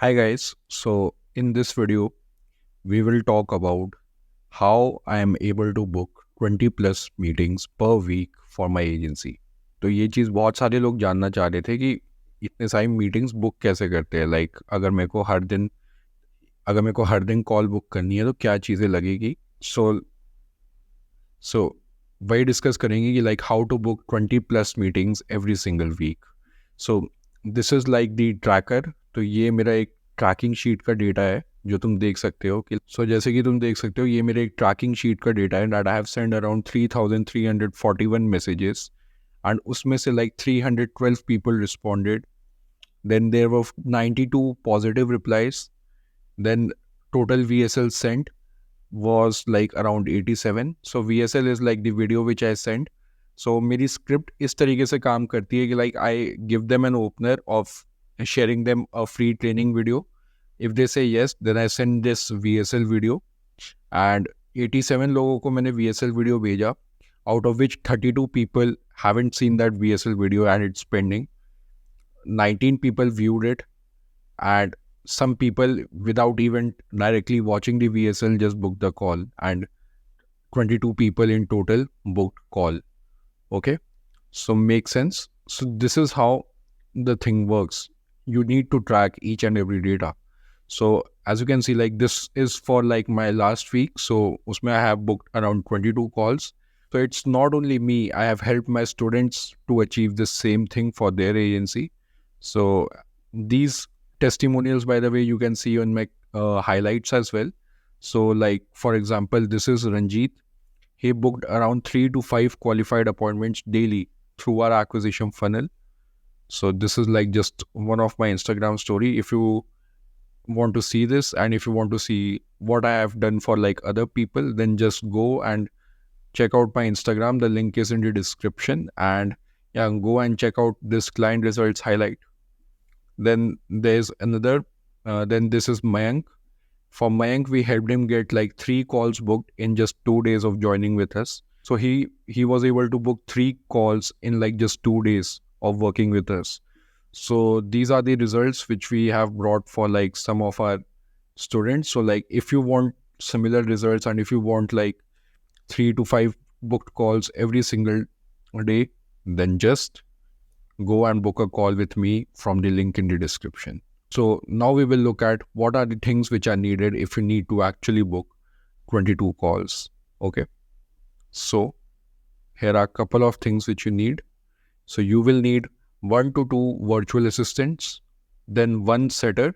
Hi guys, so in this video we will talk about how I am able to book 20 plus meetings per week for my agency. तो ये चीज़ बहुत सारे लोग जानना चाह रहे थे कि इतने सारी मीटिंग्स बुक कैसे करते हैं। अगर मेरे को हर दिन कॉल बुक करनी है तो क्या चीज़ें लगेगी। सो वही डिस्कस करेंगे कि how to book 20 plus meetings every single week. So this is like the tracker. तो ये मेरा एक ट्रैकिंग शीट का डेटा है जो तुम देख सकते हो कि जैसे कि तुम देख सकते हो ये मेरे एक ट्रैकिंग शीट का डेटा है that I have send around 3341 messages and उसमें से 312 people responded. Then there were 92 positive replies. Then total VSL sent was like around 87. So VSL is like the video which I sent. So मेरी script इस तरीके से काम करती है कि I give them an opener of sharing them a free training video. If they say yes, then I send this VSL video. And 87 लोगों को मैंने VSL video भेजा, out of which 32 people haven't seen that VSL video and it's pending. 19 people viewed it, and some people without even directly watching the VSL just booked the call, and 22 people in total booked call. Okay, so makes sense. So this is how the thing works. You need to track each and every data. So as you can see, this is for my last week. So usme I have booked around 22 calls. So it's not only me, I have helped my students to achieve the same thing for their agency. So these testimonials, by the way, you can see on my highlights as well. So for example, this is Ranjit. He booked around 3 to 5 qualified appointments daily through our acquisition funnel. So this is just one of my Instagram story. If you want to see this and if you want to see what I have done for other people, then just go and check out my Instagram. The link is in the description, and yeah, go and check out this client results highlight. Then there's another, then this is Mayank. For Mayank, we helped him get 3 calls booked in just 2 days of joining with us. So he was able to book 3 calls in just 2 days of working with us. So these are the results which we have brought for some of our students. So if you want similar results and if you want 3 to 5 booked calls every single day, then just go and book a call with me from the link in the description. So now we will look at what are the things which are needed if you need to actually book 22 calls. Okay. So here are a couple of things which you need. So you will need 1 to 2 virtual assistants, then 1 setter.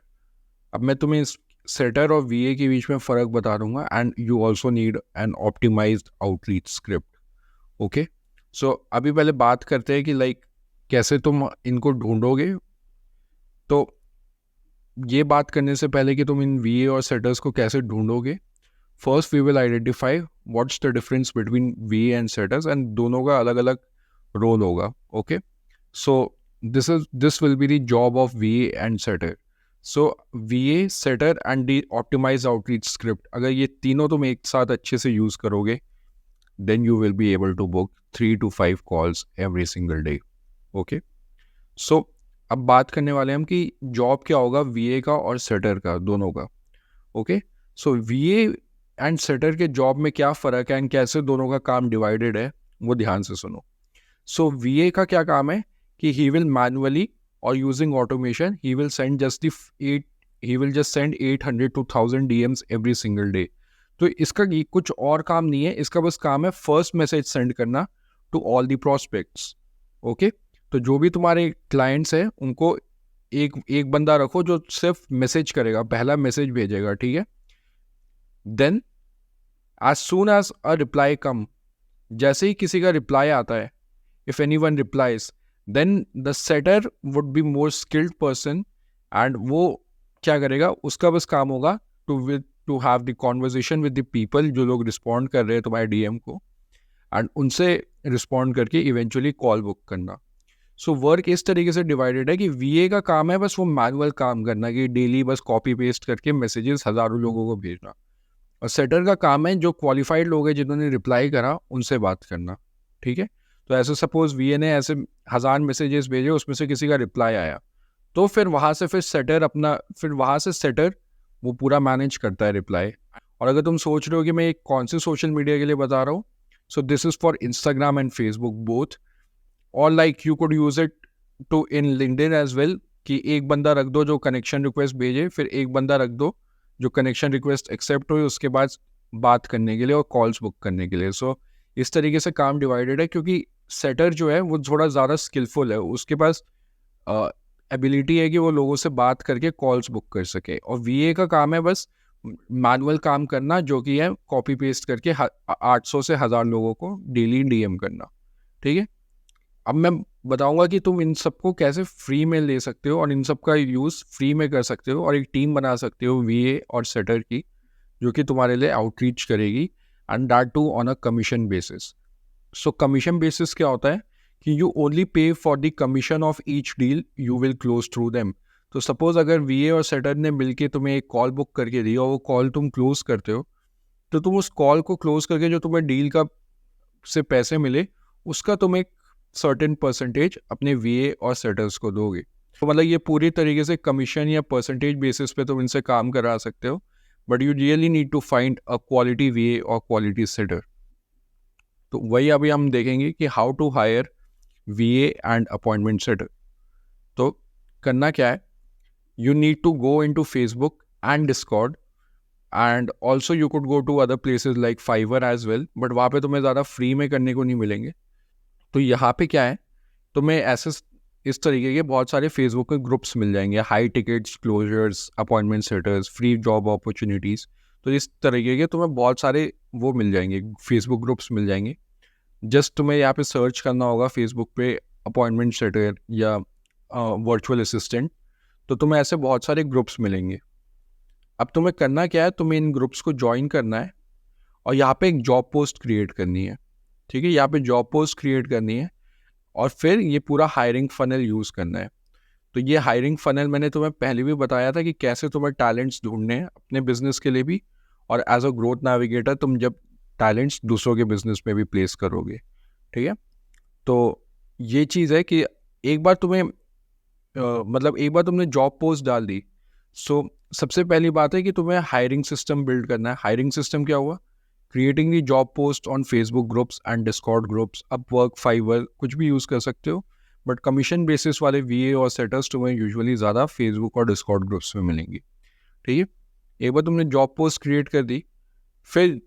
अब मैं तुम्हें इस setter और VA के बीच में फ़र्क बता दूंगा, and you also need an optimized outreach script. Okay. So अभी पहले बात करते हैं कि कैसे तुम इनको ढूंढोगे। तो ये बात करने से पहले कि तुम इन VA और setters को कैसे ढूंढोगे, first we will identify what's the difference between VA and setters, and दोनों का अलग अलग रोल होगा. Okay, so this will be the job of VA and setter. So VA, setter and the optimize outreach script, अगर ये तीनों तुम एक साथ अच्छे से यूज करोगे, then you will be able to book 3 to 5 calls every single day. Okay, so अब बात करने वाले हैं हम कि जॉब क्या होगा VA का और सेटर का, दोनों का. Okay, so VA and setter के जॉब में क्या फ़र्क है एंड कैसे दोनों का काम डिवाइडेड है, वो ध्यान से सुनो. सो VA का क्या काम है कि ही विल मैनुअली और using automation he will just send 800 to 1000 DMs every single day. तो इसका कुछ और काम नहीं है, इसका बस काम है फर्स्ट मैसेज सेंड करना to all the prospects. Okay, तो जो भी तुम्हारे क्लाइंट्स हैं उनको एक बंदा रखो जो सिर्फ मैसेज करेगा, पहला मैसेज भेजेगा. ठीक है, then as soon as a reply come, जैसे ही किसी का रिप्लाई आता है, if anyone replies, then the setter would be more skilled person, and वो क्या करेगा, उसका बस काम होगा to have the conversation with the people जो लोग रिस्पॉन्ड कर रहे हैं तुम्हारे DM को, एंड उनसे रिस्पॉन्ड करके इवेंचुअली कॉल बुक करना. सो वर्क इस तरीके से डिवाइडेड है कि VA का काम है बस वो मैनुअल काम करना, कि डेली बस कॉपी पेस्ट करके मैसेजेस हज़ारों लोगों को भेजना, और सेटर का काम है जो क्वालिफाइड लोग हैं जिन्होंने रिप्लाई करा उनसे बात करना. ठीक है, तो ऐसे सपोज VA ने ऐसे 1000 मैसेजेस भेजे, उसमें से किसी का रिप्लाई आया, तो फिर वहाँ से सेटर वो पूरा मैनेज करता है रिप्लाई। और अगर तुम सोच रहे हो कि मैं एक कौन से सोशल मीडिया के लिए बता रहा हूँ, so this is for Instagram and Facebook both, और like you could use it to in LinkedIn as well, कि एक बंदा रख दो जो कनेक्शन रिक्वेस्ट भेजे, फिर एक बंदा रख दो जो कनेक्शन रिक्वेस्ट एक्सेप्ट हो, उसके बाद बात करने के लिए और कॉल्स बुक करने के लिए। सो इस तरीके से काम डिवाइडेड है, क्योंकि सेटर जो है वो थोड़ा ज़्यादा स्किलफुल है, उसके पास एबिलिटी है कि वो लोगों से बात करके कॉल्स बुक कर सके, और वीए का काम है बस मैनुअल काम करना, जो कि है कॉपी पेस्ट करके 800 से 1000 लोगों को डेली डीएम करना। ठीक है, अब मैं बताऊंगा कि तुम इन सबको कैसे फ्री में ले सकते हो और इन सब का यूज़ फ्री में कर सकते हो, और एक टीम बना सकते हो वीए और सेटर की, जो कि तुम्हारे लिए आउटरीच करेगी, and that too on a commission basis. So commission basis क्या होता है कि you only pay for the commission of each deal you will close through them. तो सपोज अगर वीए और सेटर ने मिलके तुम्हें एक कॉल बुक करके दी और वो कॉल तुम क्लोज करते हो, तो तुम उस कॉल को क्लोज करके जो तुम्हें डील का से पैसे मिले, उसका तुम एक सर्टेन परसेंटेज अपने वीए और सेटर्स को दोगे। तो मतलब ये पूरी तरीके से कमीशन या परसेंटेज बेसिस पे तुम इनसे काम करा सकते हो, but you really need to find a quality VA और क्वालिटी सेटर। तो वही अभी हम देखेंगे कि how to hire VA and appointment setter. तो करना क्या है, you need to go in to Facebook and Discord, and also you could go to other places like Fiverr as well, but वहाँ पे तुम्हें ज़्यादा फ्री में करने को नहीं मिलेंगे। तो यहाँ पे क्या है, तुम्हें ऐसे इस तरीके के बहुत सारे फेसबुक के ग्रुप्स मिल जाएंगे, high tickets, closers, appointment setters, free job opportunities. तो इस तरीके के तुम्हें बहुत सारे वो मिल जाएंगे, फेसबुक ग्रुप्स मिल जाएंगे। जस्ट तुम्हें यहाँ पे सर्च करना होगा फेसबुक पे अपॉइंटमेंट सेटर या वर्चुअल असिस्टेंट, तो तुम्हें ऐसे बहुत सारे ग्रुप्स मिलेंगे। अब तुम्हें करना क्या है, तुम्हें इन ग्रुप्स को ज्वाइन करना है और यहाँ पे एक जॉब पोस्ट क्रिएट करनी है। ठीक है, यहाँ पे जॉब पोस्ट क्रिएट करनी है और फिर ये पूरा हायरिंग फनल यूज़ करना है। तो ये हायरिंग फनल मैंने तुम्हें पहले भी बताया था कि कैसे तुम्हें टैलेंट्स ढूंढने हैं अपने बिजनेस के लिए भी, और एज अ ग्रोथ नेविगेटर तुम जब टैलेंट्स दूसरों के बिजनेस में भी प्लेस करोगे। ठीक है, तो ये चीज़ है कि एक बार तुम्हें मतलब एक बार तुमने जॉब पोस्ट डाल दी, सो सबसे पहली बात है कि तुम्हें हायरिंग सिस्टम बिल्ड करना है। हायरिंग सिस्टम क्या हुआ, creating the job post on Facebook groups and Discord groups, Upwork, Fiverr, कुछ भी यूज़ कर सकते हो, बट कमीशन बेसिस वाले वीए और सेटर्स तुम्हें यूजुअली ज़्यादा फेसबुक और डिस्कॉर्ड ग्रुप्स में मिलेंगी। ठीक है, एक बार तुमने जॉब पोस्ट क्रिएट कर दी, फिर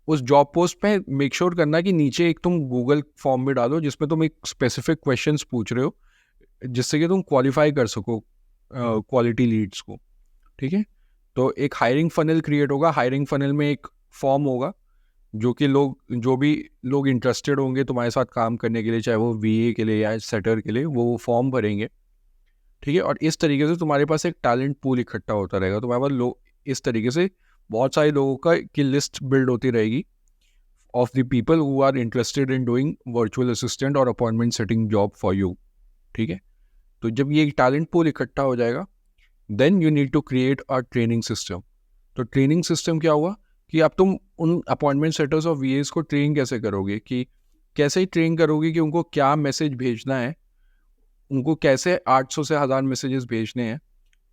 उस जॉब पोस्ट पे मेक श्योर करना कि नीचे एक तुम गूगल फॉर्म भी डालो जिसमें तुम एक स्पेसिफिक क्वेश्चंस पूछ रहे हो, जिससे कि तुम क्वालिफाई कर सको क्वालिटी लीड्स को। ठीक है, तो एक हायरिंग फनल क्रिएट होगा। हायरिंग फनल में एक फॉर्म होगा जो कि जो भी लोग इंटरेस्टेड होंगे तुम्हारे साथ काम करने के लिए, चाहे वो वीए के लिए या सेटर के लिए, वो फॉर्म भरेंगे। ठीक है, और इस तरीके से तुम्हारे पास एक टैलेंट पूल इकट्ठा होता रहेगा। तुम्हारे पास लोग इस तरीके से बहुत सारे लोगों का की लिस्ट बिल्ड होती रहेगी of the people who are interested in doing virtual assistant और appointment setting job for you. ठीक है, तो जब ये टैलेंट पूल इकट्ठा हो जाएगा, then you need to create a training system. तो ट्रेनिंग सिस्टम क्या हुआ कि अब तुम उन अपॉइंटमेंट सेटर्स और वीएस को ट्रेन कैसे करोगे, कि कैसे ट्रेन करोगे कि उनको क्या मैसेज भेजना है, उनको कैसे 800 से 1000 मैसेजेस भेजने हैं,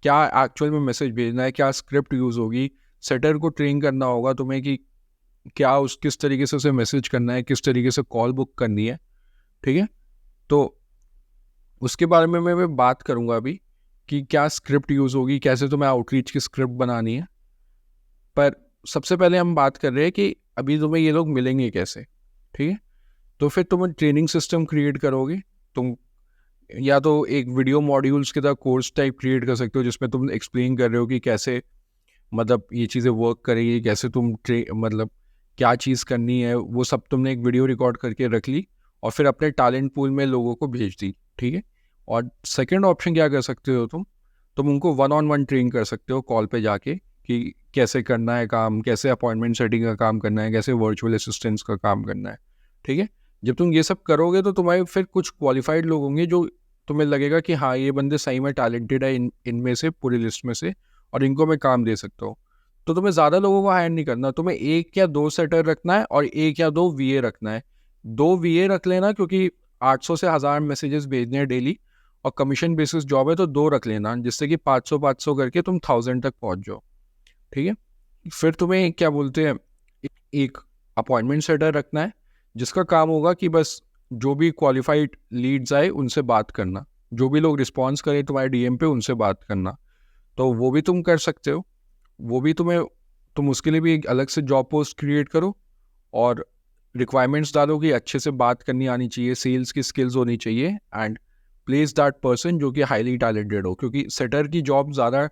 क्या एक्चुअल में मैसेज भेजना है, क्या स्क्रिप्ट यूज़ होगी। सेटर को ट्रेन करना होगा तुम्हें कि क्या किस तरीके से उसे मैसेज करना है, किस तरीके से कॉल बुक करनी है। ठीक है, तो उसके बारे में मैं बात करूंगा अभी कि क्या स्क्रिप्ट यूज़ होगी, कैसे तुम्हें आउटरीच की स्क्रिप्ट बनानी है। पर सबसे पहले हम बात कर रहे हैं कि अभी तुम्हें ये लोग मिलेंगे कैसे। ठीक है, तो फिर तुम ट्रेनिंग सिस्टम क्रिएट करोगे। तुम या तो एक वीडियो मॉड्यूल्स के तरह कोर्स टाइप क्रिएट कर सकते हो जिसमें तुम एक्सप्लेन कर रहे हो कि कैसे मतलब ये चीज़ें वर्क करेगी, कैसे तुम मतलब क्या चीज़ करनी है, वो सब तुमने एक वीडियो रिकॉर्ड करके रख ली और फिर अपने टैलेंट पूल में लोगों को भेज दी। ठीक है, और सेकंड ऑप्शन क्या कर सकते हो, तुम उनको 1-on-1 ट्रेन कर सकते हो कॉल पे जाके कि कैसे करना है काम, कैसे अपॉइंटमेंट सेटिंग का काम करना है, कैसे वर्चुअल असिस्टेंस का काम करना है। ठीक है, जब तुम ये सब करोगे तो तुम्हारे फिर कुछ क्वालिफाइड लोग होंगे जो तुम्हें लगेगा कि हाँ ये बंदे सही में टैलेंटेड है इनमें से, पूरी लिस्ट में से, और इनको मैं काम दे सकता हूँ। तो तुम्हें ज़्यादा लोगों को हायर नहीं करना, तुम्हें 1 या 2 सेटर रखना है और 1 या 2 वीए रखना है। 2 वीए रख लेना क्योंकि 800 से 1000 मैसेजेस भेजने हैं डेली, और कमीशन बेसिस जॉब है तो 2 रख लेना, जिससे कि 500 करके तुम 1000 तक पहुंच जाओ, ठीक है। फिर तुम्हें क्या बोलते हैं, एक अपॉइंटमेंट सेटर रखना है, जिसका काम होगा कि बस जो भी क्वालिफाइड लीड्स आए उनसे बात करना, जो भी लोग रिस्पॉन्स करें तुम्हारे डीएम पे उनसे बात करना। तो वो भी तुम कर सकते हो, वो भी तुम उसके लिए भी एक अलग से जॉब पोस्ट क्रिएट करो और रिक्वायरमेंट्स डालो कि अच्छे से बात करनी आनी चाहिए, सेल्स की स्किल्स होनी चाहिए, एंड प्लेस दैट पर्सन जो कि हाईली टैलेंटेड हो, क्योंकि सेटर की जॉब ज़्यादा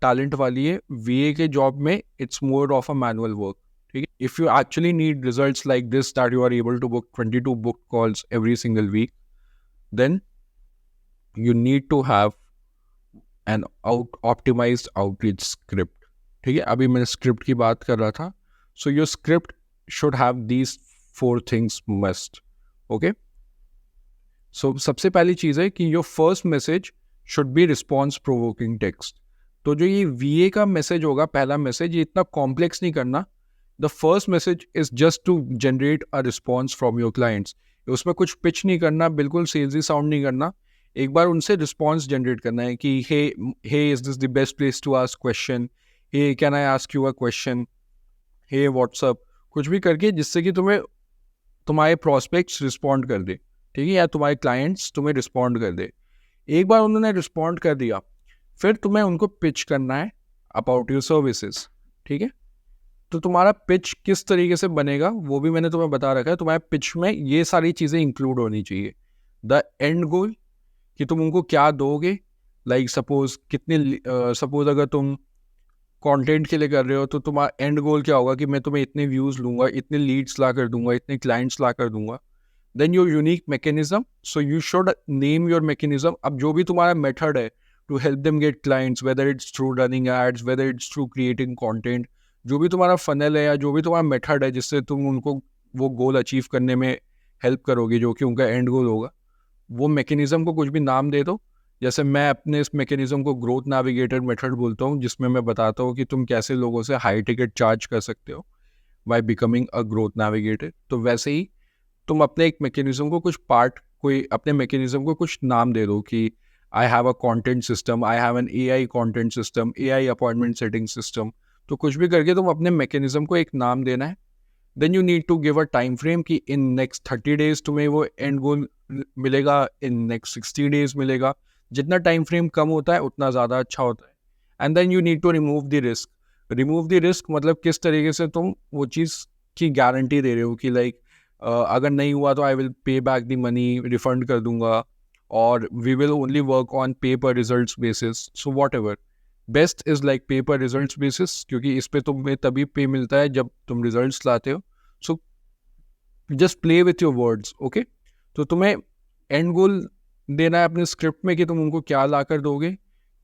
टैलेंट वाली है, वीए के जॉब में it's more of a manual work, ठीक है। If you actually need results like this, that you are able to book 22 book calls every single week, then you need to have an optimized outreach script, ठीक है। अभी मैं script की बात कर रहा था, so your script should have these 4 things must, okay. So सबसे पहली चीज़ है कि your first message should be response provoking text. तो जो ये वीए का मैसेज होगा, पहला मैसेज, ये इतना कॉम्प्लेक्स नहीं करना। The first message is just to generate a response from your clients. उसमें कुछ पिच नहीं करना, बिल्कुल सेल्सी साउंड नहीं करना। एक बार उनसे रिस्पॉन्स जनरेट करना है कि hey is this the best place to ask question, hey can I ask you a question, hey what's up, कुछ भी करके जिससे कि तुम्हारे प्रॉस्पेक्ट्स रिस्पॉन्ड कर दे, ठीक है, या तुम्हारे क्लाइंट्स तुम्हें रिस्पॉन्ड कर दे। एक बार उन्होंने रिस्पॉन्ड कर दिया, फिर तुम्हें उनको पिच करना है अबाउट योर सर्विसेज, ठीक है। तो तुम्हारा पिच किस तरीके से बनेगा वो भी मैंने तुम्हें बता रखा है। तुम्हारे पिच में ये सारी चीज़ें इंक्लूड होनी चाहिए। द एंड गोल, कि तुम उनको क्या दोगे, लाइक सपोज अगर तुम कंटेंट के लिए कर रहे हो तो तुम्हारा एंड गोल क्या होगा कि मैं तुम्हें इतने व्यूज़ लूँगा, इतने लीड्स ला कर दूंगा, इतने क्लाइंट्स ला कर दूंगा। Then your unique mechanism, so you should name your mechanism. अब जो भी तुम्हारा मेथड है to help them get clients, whether it's through running ads, whether it's through creating content, जो भी तुम्हारा फनल है या जो भी तुम्हारा मेथड है जिससे तुम उनको वो गोल अचीव करने में हेल्प करोगे, जो कि उनका एंड गोल होगा, वो मैकेनिज्म को कुछ भी नाम दे दो। जैसे मैं अपने इस मैकेनिज्म को ग्रोथ नेविगेटर मेथड बोलता हूँ, जिसमें मैं बताता हूँ कि तुम कैसे लोगों से हाई टिकट चार्ज कर सकते हो by becoming a growth navigator. तो वैसे ही तुम अपने एक मैकेनिज्म को कुछ पार्ट, कोई अपने मैकेनिज्म को कुछ नाम दे दो कि I have a content system, I have an AI content system, AI appointment setting system. तो कुछ भी करके तुम अपने मैकेनिज्म को एक नाम देना है। Then you need to give a time frame कि इन नेक्स्ट 30 डेज तुम्हें वो एंड गोल मिलेगा, इन नेक्स्ट 60 डेज मिलेगा। जितना टाइम फ्रेम कम होता है उतना ज़्यादा अच्छा होता है। And then you need to remove the risk. Remove the risk मतलब किस तरीके से तुम वो चीज़ की गारंटी दे रहे हो कि लाइक अगर नहीं हुआ तो I will pay back the money, refund कर दूंगा, और we will only work on pay per results basis. So whatever best is like pay per results basis, क्योंकि इस पे तुम्हें तभी पे मिलता है जब तुम रिजल्ट्स लाते हो। So just play with your words, okay. तो तुम्हें एंड गोल देना है अपने स्क्रिप्ट में कि तुम उनको क्या ला कर दोगे,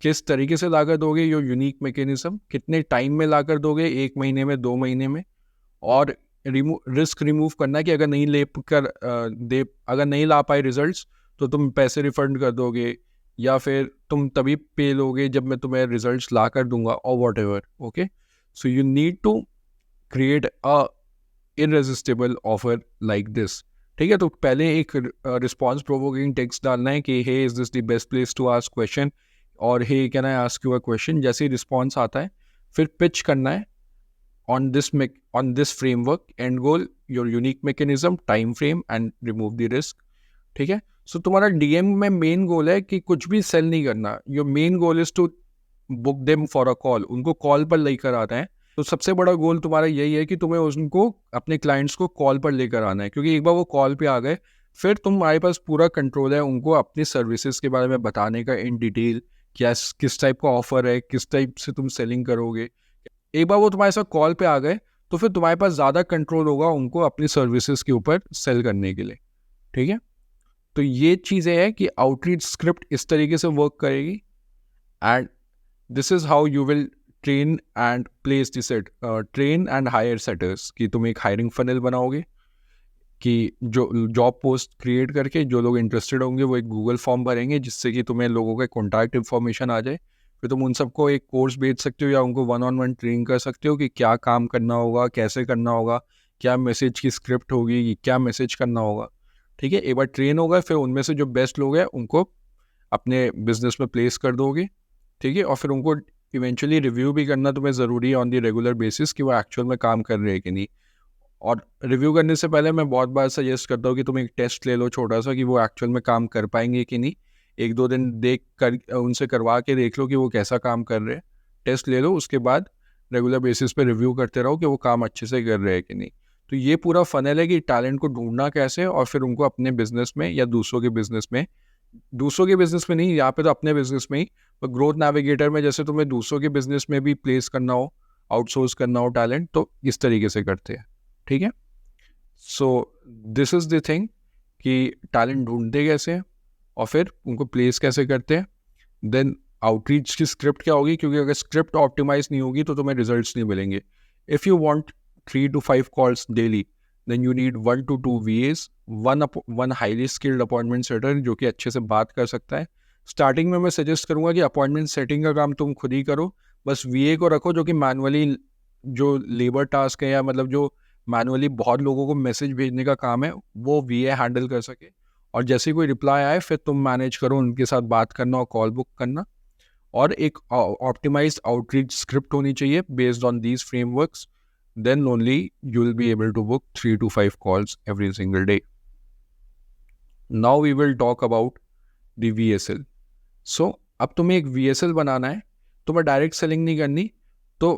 किस तरीके से ला कर दोगे, योर यूनिक मैकेनिज्म, कितने टाइम में ला कर दोगे, 1 महीने में, 2 महीने में, और रिस्क रिमूव करना है कि अगर नहीं ले कर अगर नहीं ला पाए रिजल्ट्स तो तुम पैसे रिफंड कर दोगे, या फिर तुम तभी पे लोगे जब मैं तुम्हें रिजल्ट्स ला कर दूंगा, और whatever, okay. So you need to create a irresistible offer like this, ठीक है। तो पहले एक रिस्पॉन्स प्रोवोकिंग टेक्स्ट डालना है कि hey is this the best place to ask question, और hey can I ask you a question. जैसे ही रिस्पॉन्स आता है फिर पिच करना है on this framework, end goal, your unique mechanism, time frame, and remove the risk, ठीक है। सो तुम्हारा डीएम में मेन गोल है कि कुछ भी सेल नहीं करना। Your main goal is to book them for a call, उनको कॉल पर लेकर आना है। तो सबसे बड़ा गोल तुम्हारा यही है कि तुम्हें उनको अपने क्लाइंट्स को कॉल पर लेकर आना है, क्योंकि एक बार वो कॉल पे आ गए फिर तुम्हारे पास पूरा कंट्रोल है उनको अपनी सर्विसेज के बारे में बताने का इन डिटेल, क्या किस टाइप का ऑफर है, किस टाइप से तुम सेलिंग करोगे। एक बार वो तुम्हारे साथ कॉल पे आ गए तो फिर तुम्हारे पास ज़्यादा कंट्रोल होगा उनको अपनी सर्विसेज के ऊपर सेल करने के लिए, ठीक है। तो ये चीज़ें हैं कि आउटरीच स्क्रिप्ट इस तरीके से वर्क करेगी, and this is how you will train and place the set, train and hire setters, कि तुम एक हायरिंग फनल बनाओगे कि जो जॉब पोस्ट क्रिएट करके जो लोग इंटरेस्टेड होंगे वो एक गूगल फॉर्म भरेंगे, जिससे कि तुम्हें लोगों का कॉन्टैक्ट इन्फॉर्मेशन आ जाए। फिर तुम उन सबको एक कोर्स भेज सकते हो या उनको 1-on-1 ट्रेनिंग कर सकते हो कि क्या काम करना होगा, कैसे करना होगा, क्या मैसेज की स्क्रिप्ट होगी, क्या मैसेज करना होगा, ठीक है। एक बार ट्रेन होगा फिर उनमें से जो बेस्ट लोग हैं उनको अपने बिजनेस में प्लेस कर दोगे, ठीक है। और फिर उनको इवेंचुअली रिव्यू भी करना तुम्हें ज़रूरी है ऑन दी रेगुलर बेसिस कि वो एक्चुअल में काम कर रहे हैं कि नहीं। और रिव्यू करने से पहले मैं बहुत बार सजेस्ट करता हूँ कि तुम एक टेस्ट ले लो छोटा सा कि वो एक्चुअल में काम कर पाएंगे कि नहीं। 1-2 दिन देख कर उनसे करवा के देख लो कि वो कैसा काम कर रहे हैं, टेस्ट ले लो, उसके बाद रेगुलर बेसिस पे रिव्यू करते रहो कि वो काम अच्छे से कर रहे हैं कि नहीं। तो ये पूरा फनल है कि टैलेंट को ढूंढना कैसे और फिर उनको अपने बिजनेस में या दूसरों के बिजनेस में नहीं, यहाँ पे तो अपने बिजनेस में ही, पर ग्रोथ नेविगेटर में जैसे तुम्हें दूसरों के बिजनेस में भी प्लेस करना हो, आउटसोर्स करना हो टैलेंट, तो इस तरीके से करते हैं, ठीक है। So this is the thing कि टैलेंट ढूंढते कैसे हैं और फिर उनको प्लेस कैसे करते हैं। देन आउटरीच की स्क्रिप्ट क्या होगी, क्योंकि अगर स्क्रिप्ट ऑप्टिमाइज नहीं होगी तो तुम्हें रिजल्ट्स नहीं मिलेंगे। If you want 3 to 5 calls daily, then you need 1 to 2 VAs, one highly skilled appointment setter जो कि अच्छे से बात कर सकता है। स्टार्टिंग में मैं सजेस्ट करूंगा कि अपॉइंटमेंट सेटिंग का काम तुम खुद ही करो, बस VA को रखो जो कि मैनुअली जो लेबर टास्क है या मतलब जो मैनुअली बहुत लोगों को मैसेज भेजने का काम है वो VA हैंडल कर सके। और जैसे ही कोई रिप्लाई आए फिर तुम मैनेज करो, उनके साथ बात करना और कॉल बुक करना। और एक ऑप्टिमाइज्ड आउटरीच स्क्रिप्ट होनी चाहिए based on these frameworks, then only you will be able to book 3 to 5 calls every single day. Now we will talk about the VSL। सो अब तुम्हें एक VSL बनाना है, तुम्हें डायरेक्ट सेलिंग नहीं करनी। तो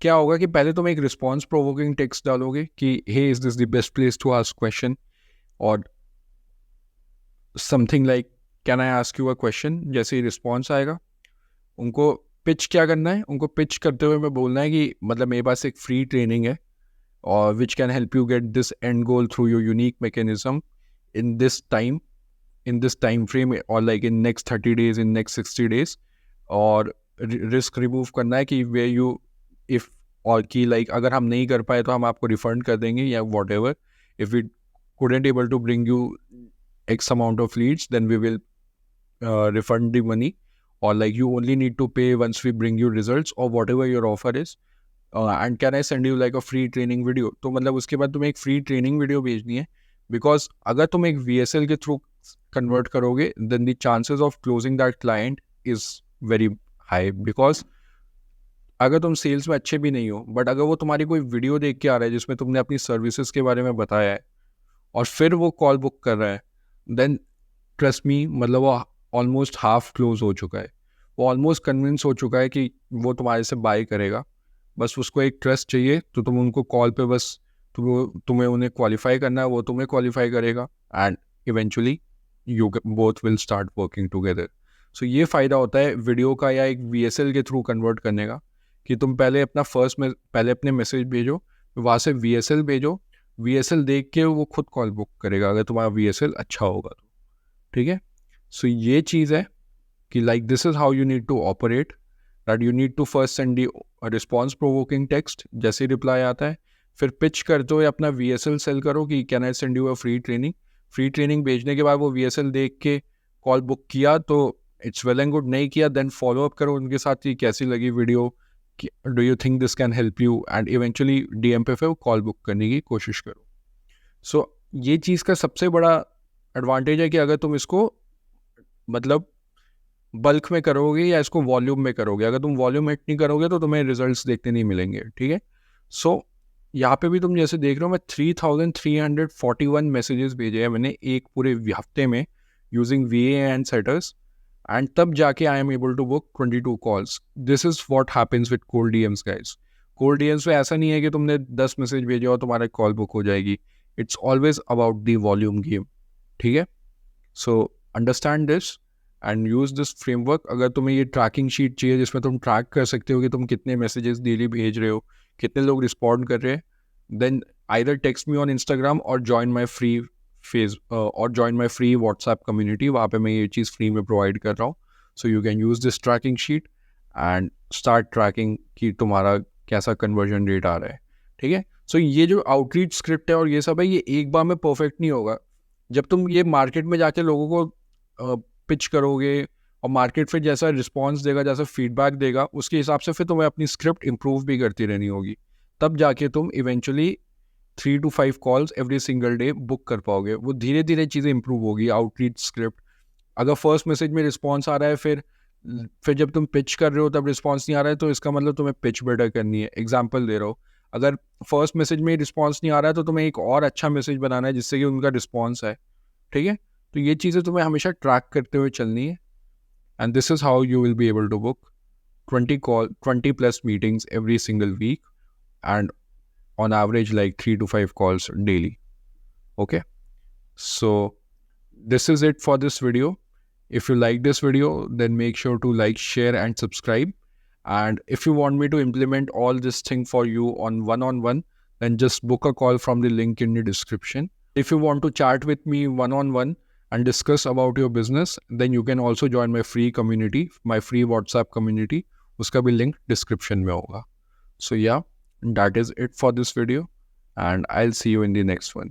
क्या होगा कि पहले तुम एक रिस्पॉन्स प्रोवोकिंग टेक्स्ट डालोगे कि hey is this the best place to ask question, और something like can I ask you a question. जैसे ही रिस्पॉन्स आएगा उनको पिच क्या करना है, उनको पिच करते हुए मैं बोलना है कि मतलब मेरे पास एक फ्री ट्रेनिंग है और which can help you get this end goal through your unique mechanism in this time, in this time frame, और like in next 30 days, in next 60 days। और रिस्क रिमूव करना है कि वे यू इफ़, और कि like अगर हम नहीं कर पाए तो हम आपको रिफंड कर देंगे या whatever. If we couldn't able to bring you X amount of leads, then we will refund the money, or like you only need to pay once we bring you results or whatever your offer is, and can I send you like a free training video। तो मतलब उसके बाद तुम्हें एक free training video भेजनी है, because अगर तुम एक VSL के थ्रू कन्वर्ट करोगे then the chances of closing that client is very high, because अगर तुम सेल्स में अच्छे भी नहीं हो बट अगर वो तुम्हारी कोई वीडियो देख के आ रहा है जिसमें तुमने अपनी सर्विसेज के बारे में बताया है और फिर वो कॉल बुक कर रहा है, देन ट्रस्ट मी, मतलब वो ऑलमोस्ट हाफ क्लोज हो चुका है, वो ऑलमोस्ट कन्विंस हो चुका है कि वो तुम्हारे से बाय करेगा। बस उसको एक ट्रस्ट चाहिए, तो तुम उनको कॉल पे बस तुम्हें उन्हें क्वालिफाई करना है, वो तुम्हें क्वालिफाई करेगा and eventually you both will start working together. So ये फ़ायदा होता है वीडियो का या एक VSL के थ्रू कन्वर्ट करने का, कि तुम पहले अपना पहले अपने मैसेज भेजो, वहाँ से VSL भेजो, VSL देख के वो खुद कॉल बुक करेगा अगर तुम्हारा VSL अच्छा होगा तो, ठीक है। सो ये चीज़ है कि like this is how you need to operate, that you need to first send the response provoking text, जैसे रिप्लाई आता है फिर पिच कर दो या अपना VSL सेल करो कि can I send you a free training. Free training भेजने के बाद वो VSL देख के कॉल बुक किया तो इट्स वेल एंड गुड, नहीं किया देन फॉलो अप करो उनके साथ कि कैसी लगी video, do you think this can help you, and eventually DM पे फिर कॉल बुक करने की कोशिश करो। सो ये चीज़ का सबसे बड़ा एडवांटेज है कि अगर तुम इसको मतलब बल्क में करोगे या इसको वॉल्यूम में करोगे, अगर तुम वॉल्यूम हिट नहीं करोगे तो तुम्हें रिजल्ट्स देखने नहीं मिलेंगे, ठीक है। सो यहाँ पे भी तुम जैसे देख रहे हो मैं 3341 मैसेजेस भेजे हैं मैंने एक पूरे हफ्ते में using VA and setters, and तब जाके I am able to book 22 calls. This is what happens with cold DMs guys. Cold DMs में ऐसा नहीं है कि तुमने 10 मैसेज भेजे और तुम्हारा कॉल बुक हो जाएगी, it's always about the volume game, ठीक है। So understand this and use this framework. अगर तुम्हें ये ट्रैकिंग शीट चाहिए जिसमें तुम ट्रैक कर सकते हो कि तुम कितने मैसेजेस डेली भेज रहे हो, कितने लोग रिस्पॉन्ड कर रहे हैं, then either text me on Instagram और join my free WhatsApp community, वहाँ पे मैं ये चीज़ फ्री में प्रोवाइड कर रहा हूँ। So you can use this tracking sheet and start tracking कि तुम्हारा कैसा कन्वर्जन रेट आ रहा है, ठीक है। सो ये जो आउटरीच स्क्रिप्ट है और ये सब है, ये एक बार में परफेक्ट नहीं होगा। जब तुम ये मार्केट में जाके लोगों को पिच करोगे और मार्केट फिर जैसा रिस्पॉन्स देगा, जैसा फीडबैक देगा, उसके हिसाब से फिर तुम्हें अपनी स्क्रिप्ट इंप्रूव भी करती रहनी होगी, तब जाके तुम eventually 3 to 5 calls every single day book कर पाओगे। वो धीरे धीरे चीज़ें इंप्रूव होगी, आउटरीच स्क्रिप्ट, अगर फर्स्ट मैसेज में रिस्पॉन्स आ रहा है, फिर जब तुम पिच कर रहे हो तब रिस्पॉन्स नहीं आ रहा है, तो इसका मतलब तुम्हें पिच बेटर करनी है। एग्जाम्पल दे रहा हूँ, अगर फर्स्ट मैसेज में रिस्पॉन्स नहीं आ रहा है तो तुम्हें एक और अच्छा मैसेज बनाना है जिससे कि उनका रिस्पॉन्स आए। ठीक है, तो ये चीज़ें तुम्हें हमेशा ट्रैक करते हुए चलनी है। And this is how you will be able to book 20 plus meetings every single week, and on average like 3 to 5 calls daily. Okay, so this is it for this video. If you like this video, then make sure to like, share and subscribe. And if you want me to implement all this thing for you on one-on-one, then just book a call from the link in the description. If you want to chat with me one-on-one and discuss about your business, then you can also join my free community, my free WhatsApp community. Uska bhi link description mein hoga. So yeah, that is it for this video, and I'll see you in the next one.